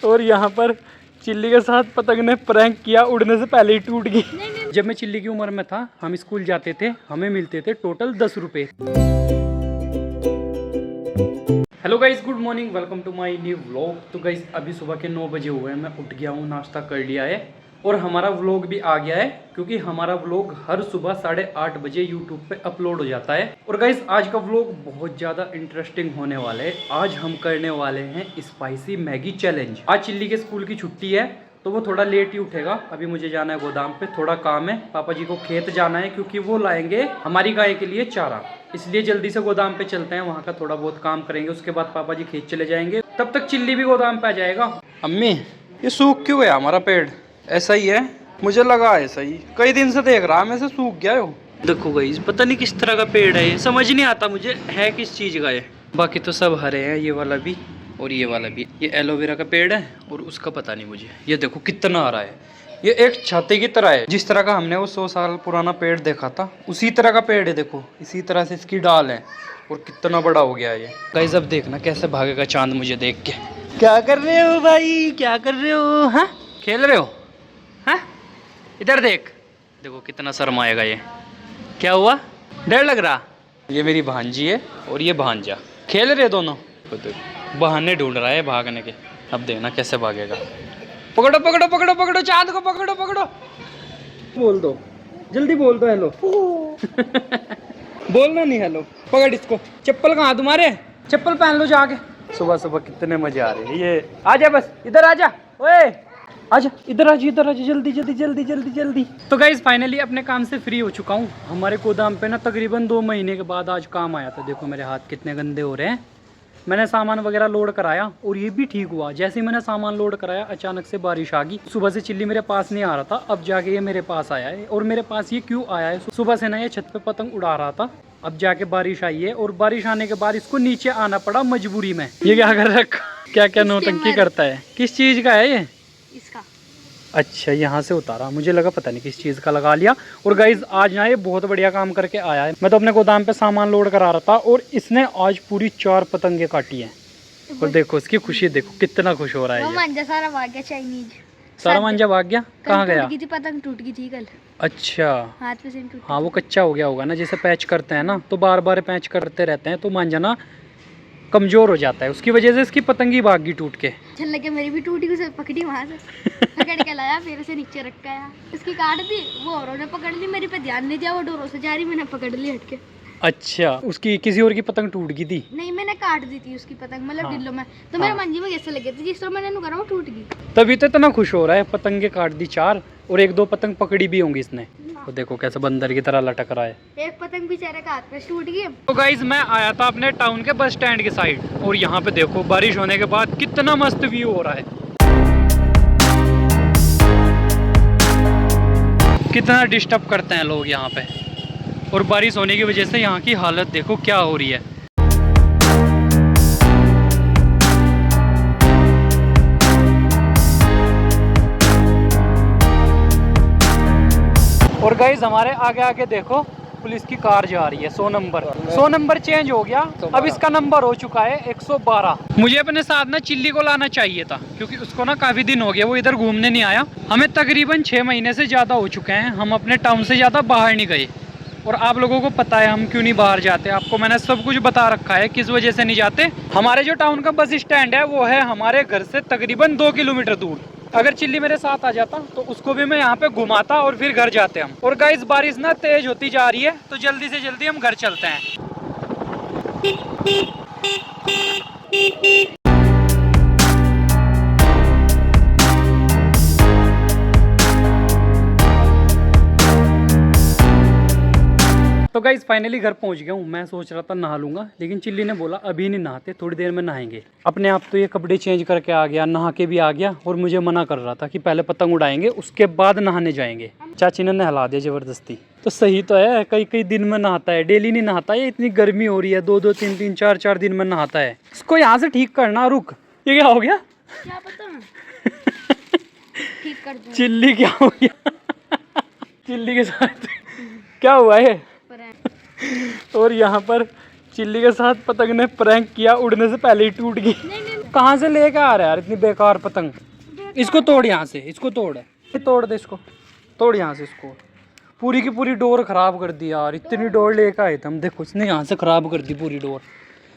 और यहाँ पर चिल्ली के साथ पतंग ने प्रैंक किया, उड़ने से पहले ही टूट गई। जब मैं चिल्ली की उम्र में था, हम स्कूल जाते थे, हमें मिलते थे टोटल 10 रुपए। Hello guys, good morning, welcome to my new vlog. तो गाइस अभी सुबह के 9 बजे हुए हैं, मैं उठ गया हूँ, नाश्ता कर लिया है और हमारा व्लॉग भी आ गया है, क्योंकि हमारा व्लॉग हर सुबह 8:30 बजे यूट्यूब पे अपलोड हो जाता है। और गाइस आज का व्लॉग बहुत ज़्यादा इंटरेस्टिंग होने वाला है। आज हम करने वाले हैं स्पाइसी मैगी चैलेंज। आज चिल्ली के स्कूल की छुट्टी है तो वो थोड़ा लेट ही उठेगा। अभी मुझे जाना है गोदाम पे, थोड़ा काम है। पापा जी को खेत जाना है क्योंकि वो लाएंगे हमारी गाय के लिए चारा, इसलिए जल्दी से गोदाम पे चलते हैं, वहाँ का थोड़ा बहुत काम करेंगे। उसके बाद पापा जी खेत चले जाएंगे, तब तक चिल्ली भी गोदाम पे आ जाएगा। अम्मी ये सूख क्यों गया हमारा पेड़? ऐसा ही है, मुझे लगा ऐसा ही, कई दिन से देख रहा मैं से सूख गया हो। देखो गाइस पता नहीं किस तरह का पेड़ है ये, समझ नहीं आता मुझे है किस चीज़ का है। बाकी तो सब हरे हैं, ये वाला भी और ये वाला भी। ये एलोवेरा का पेड़ है और उसका पता नहीं मुझे। ये देखो कितना हरा है, ये एक छाते की तरह है। जिस तरह का हमने वो 100 साल पुराना पेड़ देखा था उसी तरह का पेड़ है। देखो इसी तरह से इसकी डाल है और कितना बड़ा हो गया ये। गाइस अब देखना कैसे भागेगा चांद मुझे देख के। क्या कर रहे हो भाई, क्या कर रहे हो? हाँ खेल रहे हो? हाँ इधर देख, देखो कितना शर्माएगा ये। क्या हुआ, डर लग रहा? ये मेरी भांजी है और ये भांजा, खेल रहे दोनों। बहाने ढूंढ रहा है भागने के। अब देखना कैसे भागेगा। पकड़ो पकड़ो पकड़ो पकड़ो चांद को, पकड़ो पकड़ो। बोल दो, जल्दी बोल दो हेलो। बोलना नहीं हेलो। पकड़ इसको। चप्पल कहाँ तुम्हारे? चप्पल पहन लो जाके। सुबह सुबह कितने मजे आ रहे हैं। ये आजा, बस इधर आजा, ओए आजा, इधर आजा, इधर आजा, जल्दी जल्दी जल्दी जल्दी जल्दी। तो गाइस फाइनली अपने काम से फ्री हो चुका हूँ। हमारे गोदाम पे ना तकरीबन 2 महीने के बाद आज काम आया था। देखो मेरे हाथ कितने गंदे हो रहे हैं। मैंने सामान वगैरह लोड कराया और ये भी ठीक हुआ। जैसे ही मैंने सामान लोड कराया अचानक से बारिश आ गई। सुबह से चिल्ली मेरे पास नहीं आ रहा था, अब जाके ये मेरे पास आया है। और मेरे पास ये क्यों आया है, सुबह से ना ये छत पे पतंग उड़ा रहा था, अब जाके बारिश आई है। और बारिश आने के बाद इसको नीचे आना पड़ा मजबूरी में। ये क्या कर रखा, क्या क्या नौटंकी करता है। किस चीज का है ये? इसका। अच्छा यहाँ से उतारा, मुझे लगा पता नहीं किस चीज़ का लगा लिया। और गाइज आज ना ये बहुत बढ़िया काम करके आया है। मैं तो अपने गोदाम पे सामान लोड करा रहा था और इसने आज पूरी 4 पतंगे काटी हैं। और देखो इसकी खुशी, देखो कितना खुश हो रहा है। मांझा सारा भाग गया, चाइनीज सारा मांझा भाग गया। कहाँ गया? पतंग टूट गई थी कल। अच्छा हाथ पे से टूट। हाँ वो कच्चा हो गया होगा ना, जैसे पैच करते हैं ना, तो बार बार पैच करते रहते हैं तो मांझा ना कमजोर हो जाता है, उसकी वजह से इसकी पतंगी भाग गई टूट के। चल लगे मेरी भी टूटी, उसे पकड़ी वहां से पकड़ के लाया, फिर उसे नीचे रखा है। उसकी काट दी, वो औरों ने पकड़ ली, मेरी पे ध्यान नहीं दिया, वो डोरों से जा रही, मैंने पकड़ ली हटके। अच्छा उसकी किसी और की पतंग टूट गई थी? नहीं मैंने काट दी थी उसकी पतंग, मतलब हाँ। डिल्लो में। तो मेरे मंजी में कैसे लगे थे, जिस तरह मैंने करा वो टूट गई। तभी तो इतना खुश हो रहा है। पतंगे काट दी 4 और 1-2 पतंग पकड़ी भी होंगी इसने। तो देखो कैसे बंदर की तरह लटक रहा है। एक पतंग बेचारे का हाथ पे टूट गई। तो गाइज मैं आया था अपने टाउन के बस स्टैंड की साइड और यहाँ पे देखो बारिश होने के बाद कितना मस्त व्यू हो रहा है। कितना डिस्टर्ब करते हैं लोग यहाँ पे, और बारिश होने की वजह से यहाँ की हालत देखो क्या हो रही है। और गाइज हमारे आगे आगे देखो पुलिस की कार जा रही है। 100 नंबर चेंज हो गया, अब इसका नंबर हो चुका है 112। मुझे अपने साथ ना चिल्ली को लाना चाहिए था, क्योंकि उसको ना काफी दिन हो गया वो इधर घूमने नहीं आया। हमें तकरीबन 6 महीने से ज्यादा हो चुके हैं, हम अपने टाउन से ज्यादा बाहर नहीं गए। और आप लोगों को पता है हम क्यों नहीं बाहर जाते, आपको मैंने सब कुछ बता रखा है किस वजह से नहीं जाते। हमारे जो टाउन का बस स्टैंड है वो है हमारे घर से तकरीबन 2 किलोमीटर दूर। अगर चिल्ली मेरे साथ आ जाता तो उसको भी मैं यहाँ पे घुमाता और फिर घर जाते हम। और गाइस बारिश ना तेज होती जा रही है तो जल्दी से जल्दी हम घर चलते हैं। तो गाइस फाइनली घर पहुंच गया हूँ। मैं सोच रहा था नहा लूंगा, लेकिन चिल्ली ने बोला अभी नहीं नहाते, थोड़ी देर में नहाएंगे। अपने आप तो ये कपड़े चेंज करके आ गया, नहा के भी आ गया, और मुझे मना कर रहा था कि पहले पतंग उड़ाएंगे उसके बाद नहाने जाएंगे। चाची ने नहला दिया जबरदस्ती। तो सही तो है, कई कई दिन में नहाता है, डेली नहीं नहाता है। इतनी गर्मी हो रही है, 2-2 3-3 4-4 दिन में नहाता है। इसको यहाँ से ठीक करना। रुक, ये क्या हो गया? क्या पता ठीक कर दूं। चिल्ली क्या हो गया? चिल्ली के साथ क्या हुआ है? और यहाँ पर चिल्ली के साथ पतंग ने प्रैंक किया, उड़ने से पहले ही टूट गई। नहीं कहाँ से लेके आ रहा है यार इतनी बेकार पतंग? इसको तोड़ यहाँ से, इसको तोड़, तोड़ दे इसको, तोड़ यहाँ से इसको। पूरी की पूरी डोर खराब कर दी यार, इतनी डोर लेके आए थे हम, देखो इसने यहाँ से खराब कर दी पूरी डोर।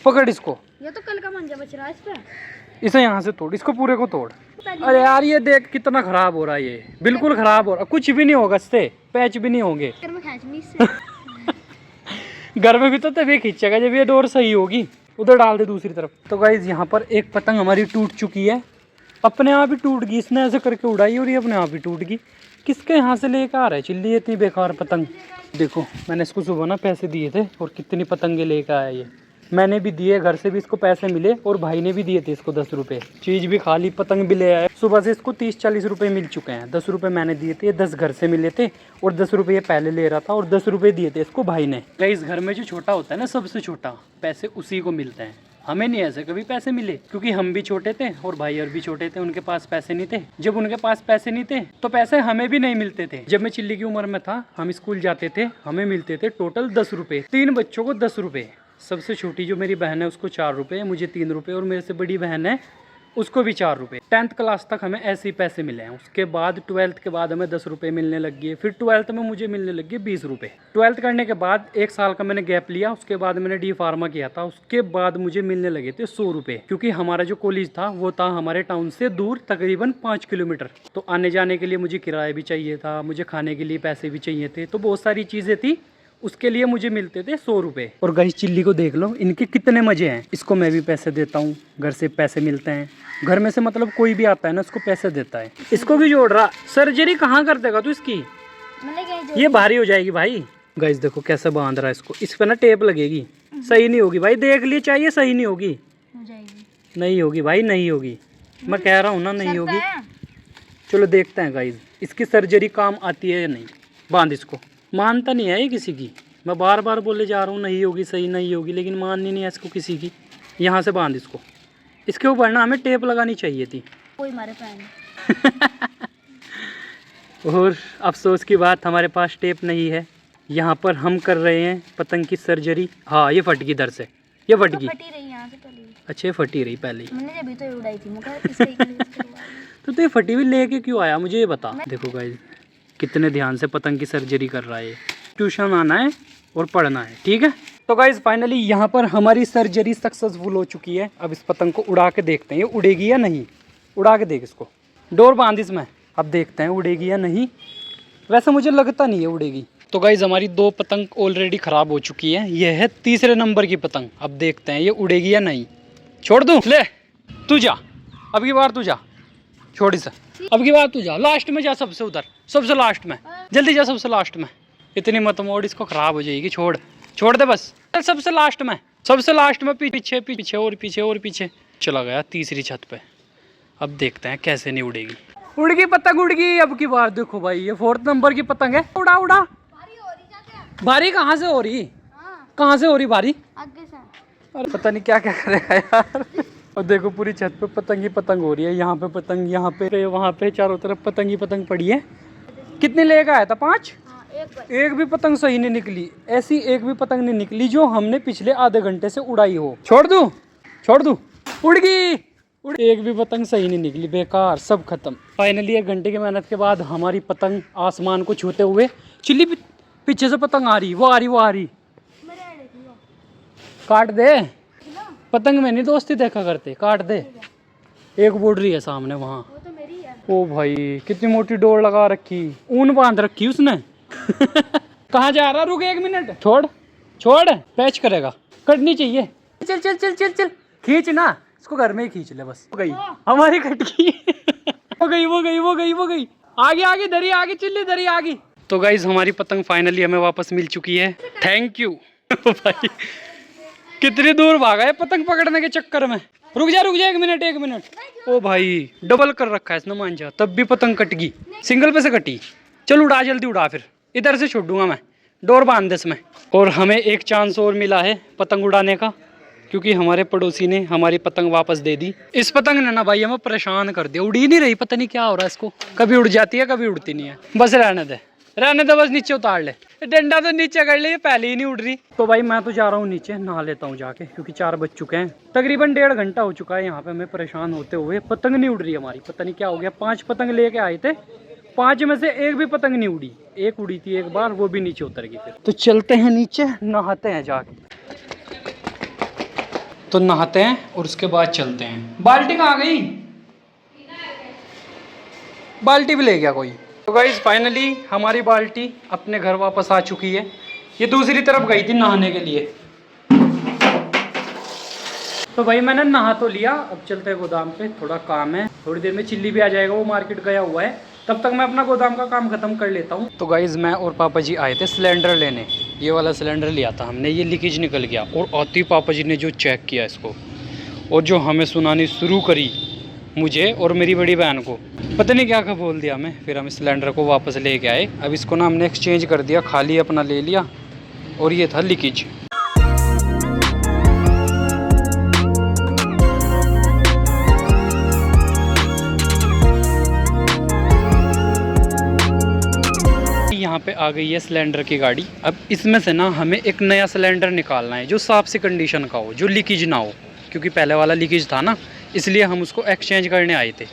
पकड़ इसको, ये तो कल का मंजा बच रहा है इस पे। इसे यहाँ से तोड़, इसको पूरे को तोड़। अरे यार ये देख कितना खराब हो रहा है, ये बिल्कुल खराब हो रहा है, कुछ भी नहीं होगा इससे, पैच भी नहीं होंगे। घर में खींचनी इससे। घर में भी तो तभी खींचेगा जब ये डोर सही होगी। उधर डाल दे दूसरी तरफ। तो गाइज यहाँ पर एक पतंग हमारी टूट चुकी है, अपने आप ही टूट गई, इसने ऐसे करके उड़ाई और ये अपने आप ही टूट गई। किसके यहाँ से लेकर आ रहा है चिल्ली इतनी बेकार पतंग? देखो मैंने इसको सुबह ना पैसे दिए थे और कितनी पतंगे लेकर आया ये, मैंने भी दिए, घर से भी इसको पैसे मिले और भाई ने भी दिए थे इसको 10 रुपये, चीज़ भी खा ली, पतंग भी ले आए। सुबह से इसको 30-40 रुपये मिल चुके हैं। 10 रुपये मैंने दिए थे, 10 घर से मिले थे और 10 रुपये पहले ले रहा था और 10 रुपये दिए थे इसको भाई ने। इस घर में जो छोटा होता है ना, सबसे छोटा, पैसे उसी को मिलते हैं, हमें नहीं ऐसे कभी पैसे मिले, क्योंकि हम भी छोटे थे और भाई और भी छोटे थे, उनके पास पैसे नहीं थे। जब उनके पास पैसे नहीं थे तो पैसे हमें भी नहीं मिलते थे। जब मैं चिल्ली की उम्र में था, हम स्कूल जाते थे, हमें मिलते थे टोटल 10 रुपये, 3 बच्चों को 10 रुपये। सबसे छोटी जो मेरी बहन है उसको 4 रुपये, मुझे 3 रुपये और मेरे से बड़ी बहन है उसको भी 4 रुपये। 10th क्लास तक हमें ऐसे ही पैसे मिले हैं। उसके बाद 12th के बाद हमें 10 रुपये मिलने लग गए, फिर 12th में मुझे मिलने लग गए 20 रुपये। 12th करने के बाद 1 साल का मैंने गैप लिया, उसके बाद मैंने डी फार्मा किया था, उसके बाद मुझे मिलने लगे थे 100 रुपये, क्योंकि हमारा जो कॉलेज था वो था हमारे टाउन से दूर तकरीबन 5 किलोमीटर। तो आने जाने के लिए मुझे किराया भी चाहिए था, मुझे खाने के लिए पैसे भी चाहिए थे, तो बहुत सारी चीज़ें थी, उसके लिए मुझे मिलते थे 100 रुपये। और गाइस चिल्ली को देख लो, इनके कितने मज़े हैं। इसको मैं भी पैसे देता हूँ, घर से पैसे मिलते हैं, घर में से मतलब कोई भी आता है ना उसको पैसे देता है। इसको भी जोड़ रहा। सर्जरी कहाँ कर देगा तू इसकी? ये भारी हो जाएगी भाई। गाइस देखो कैसे बांध रहा है इसको, इस पर ना टेप लगेगी, सही नहीं होगी भाई, देख लिए चाहिए, सही नहीं होगी, नहीं होगी भाई, नहीं होगी, मैं कह रहा हूँ ना नहीं होगी। चलो देखते हैं गाइस इसकी सर्जरी काम आती है या नहीं। बांध इसको। मानता नहीं है ये किसी की, मैं बार बार बोले जा रहा हूँ नहीं होगी, सही नहीं होगी, लेकिन माननी नहीं है इसको किसी की। यहाँ से बांध इसको, इसके ऊपर ना हमें टेप लगानी चाहिए थी, कोई मारे पाए। और अफसोस की बात हमारे पास टेप नहीं है। यहाँ पर हम कर रहे हैं पतंग की सर्जरी। हाँ ये फट गई, दर से ये फट गई। फटी रही यहाँ से पहले। अच्छा ये फटी रही पहले ही। मैंने जब तो उड़ाई थी, मैं कहा इससे ही करवा। तो ये फटी हुई लेके क्यों आया मुझे ये बता। देखो गाइस कितने ध्यान से पतंग की सर्जरी कर रहा है। ट्यूशन आना है और पढ़ना है, ठीक है। तो गाइस फाइनली यहाँ पर हमारी सर्जरी सक्सेसफुल हो चुकी है। अब इस पतंग को उड़ा के देखते हैं ये उड़ेगी या नहीं। उड़ा के देख इसको, डोर बांध इसमें, अब देखते हैं उड़ेगी या नहीं। वैसे मुझे लगता नहीं है उड़ेगी। तो गाइस हमारी 2 पतंग ऑलरेडी ख़राब हो चुकी है, ये है तीसरे नंबर की पतंग। अब देखते हैं ये उड़ेगी या नहीं। छोड़ दूँ? ले तू जा, अब की बार तू जा, छोड़ इसे, अब की बार तू जा, लास्ट में जा, सबसे उधर, सबसे लास्ट में, जल्दी जा सबसे लास्ट में। इतनी मत मोड़, इसको ख़राब हो जाएगी, छोड़ छोड़ दे बस, सबसे लास्ट में, सबसे लास्ट में, पीछे पीछे और पीछे और पीछे। चला गया तीसरी छत पे। अब देखते हैं कैसे नहीं उड़ेगी। उड़ गई पतंग, उड़ गई। अब की बार देखो भाई ये 4th नंबर की पतंग है। उड़ा उड़ा। भारी कहाँ से हो रही? कहाँ से हो रही भारी? आगे से। अरे पता नहीं क्या क्या करेगा यार। और देखो पूरी छत पे पतंग ही पतंग हो रही है, यहाँ पे पतंग, यहाँ पे, वहाँ पे, चारों तरफ पतंग ही पतंग पड़ी है। कितने लेकर आया था? 5? एक भी पतंग सही नहीं निकली, ऐसी एक भी पतंग नहीं निकली जो हमने पिछले आधे घंटे से उड़ाई हो। छोड़ दूं? छोड़ दूं? उड़ गई। एक भी पतंग सही नहीं निकली, बेकार, सब खत्म। फाइनली 1 घंटे की मेहनत के बाद हमारी पतंग आसमान को छूते हुए, चिल्ली पीछे से पतंग आ रही, वो आ रही, वो आ रही। काट दे पतंग में नहीं दोस्ती देखा करते, काट दे। एक उड़ रही है सामने वहाँ। वो तो मेरी है। ओ भाई कितनी मोटी डोर लगा रखी, ऊन बांध रखी उसने। कहाँ जा रहा? रुक 1 मिनट। छोड़ छोड़, पैच करेगा, कटनी चाहिए। चल चल चल चल चल, खींच ना इसको, घर में ही खींच ले बस। हो गई हमारी कट गई। हो गई वो गई वो गई वो गई। आगे आगे दरी, आगे चिल्ली दरी आगे। तो गाइज हमारी पतंग फाइनली हमें वापस मिल चुकी है, थैंक यू। भाई कितनी दूर भागा है पतंग पकड़ने के चक्कर में। रुक जा 1 मिनट 1 मिनट। ओ भाई डबल कर रखा है इसने, मान जा, तब भी पतंग कट गई, सिंगल पे से कटी। चल उड़ा, जल्दी उड़ा, फिर इधर से छोड़ दूंगा मैं, डोर बांध दे इसमें। और हमें एक चांस और मिला है पतंग उड़ाने का, क्योंकि हमारे पड़ोसी ने हमारी पतंग वापस दे दी। इस पतंग ने ना भाई हमें परेशान कर दिया, उड़ ही नहीं रही, पता नहीं क्या हो रहा है इसको, कभी उड़ जाती है कभी उड़ती नहीं है। बस रहने दे, रहने तो बस नीचे उतार ले, डंडा तो नीचे कर ले, ये पहले ही नहीं उड़ रही। तो भाई मैं तो जा रहा हूँ नीचे, नहा लेता हूँ जाके, क्योंकि 4 बज चुके हैं। तकरीबन 1.5 घंटा हो चुका है यहाँ पे मैं परेशान होते हुए। पतंग नहीं उड़ रही हमारी, पता नहीं क्या हो गया। 5 पतंग लेके आए थे, 5 में से एक भी पतंग नहीं उड़ी। एक उड़ी थी एक बार, वो भी नीचे उतर गई। फिर तो चलते हैं नीचे, नहाते हैं जाके। तो नहाते हैं और उसके बाद चलते हैं। बाल्टी कहाँ गई? बाल्टी भी ले गया कोई। तो गाइस फाइनली हमारी बाल्टी अपने घर वापस आ चुकी है। ये दूसरी तरफ गई थी नहाने के लिए। तो भाई मैंने नहा तो लिया, अब चलते हैं गोदाम पे, थोड़ा काम है। थोड़ी देर में चिल्ली भी आ जाएगा, वो मार्केट गया हुआ है। तब तक मैं अपना गोदाम का काम खत्म कर लेता हूँ। तो गाइस मैं और पापा जी आए थे सिलेंडर लेने। ये वाला सिलेंडर लिया था हमने, ये लीकेज निकल गया। और आते ही पापा जी ने जो चेक किया इसको, और जो हमें सुनानी शुरू करी, मुझे और मेरी बड़ी बहन को, पता नहीं क्या क्या बोल दिया हमें। फिर हम सिलेंडर को वापस लेके आए। अब इसको ना हमने एक्सचेंज कर दिया, खाली अपना ले लिया। और ये था लीकेज। यहाँ पे आ गई है सिलेंडर की गाड़ी। अब इसमें से ना हमें एक नया सिलेंडर निकालना है, जो साफ सी कंडीशन का हो, जो लीकेज ना हो। क्योंकि पहले वाला लीकेज था ना, इसलिए हम उसको एक्सचेंज करने आए थे।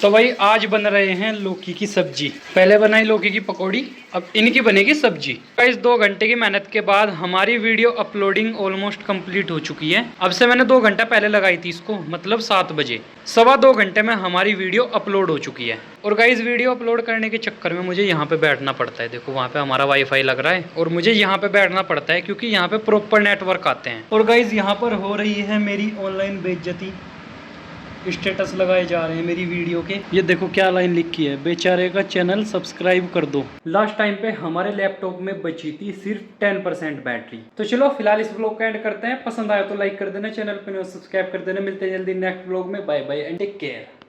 तो भाई आज बन रहे हैं लौकी की सब्जी। पहले बनाई लौकी की पकौड़ी, अब इनकी बनेगी सब्जी। इस 2 घंटे की मेहनत के बाद हमारी वीडियो अपलोडिंग ऑलमोस्ट कंप्लीट हो चुकी है। अब से मैंने 2 घंटा पहले लगाई थी इसको, मतलब 7 बजे। 2.25 घंटे में हमारी वीडियो अपलोड हो चुकी है। और गाइस वीडियो अपलोड करने के चक्कर में मुझे यहाँ पे बैठना पड़ता है। देखो वहाँ पे हमारा वाईफाई लग रहा है, और मुझे यहाँ पे बैठना पड़ता है क्योंकि यहाँ पे प्रॉपर नेटवर्क आते हैं। और गाइस यहाँ पर हो रही है मेरी ऑनलाइन बेइज्जती। स्टेटस लगाए जा रहे हैं मेरी वीडियो के। ये देखो क्या लाइन लिखी है, बेचारे का चैनल सब्सक्राइब कर दो। लास्ट टाइम पे हमारे लैपटॉप में बची थी सिर्फ 10% बैटरी। तो चलो फिलहाल इस व्लॉग का एंड करते हैं। पसंद आया तो लाइक कर देना, चैनल पे सब्सक्राइब कर देना। मिलते हैं जल्दी नेक्स्ट व्लॉग में। Bye bye and take care.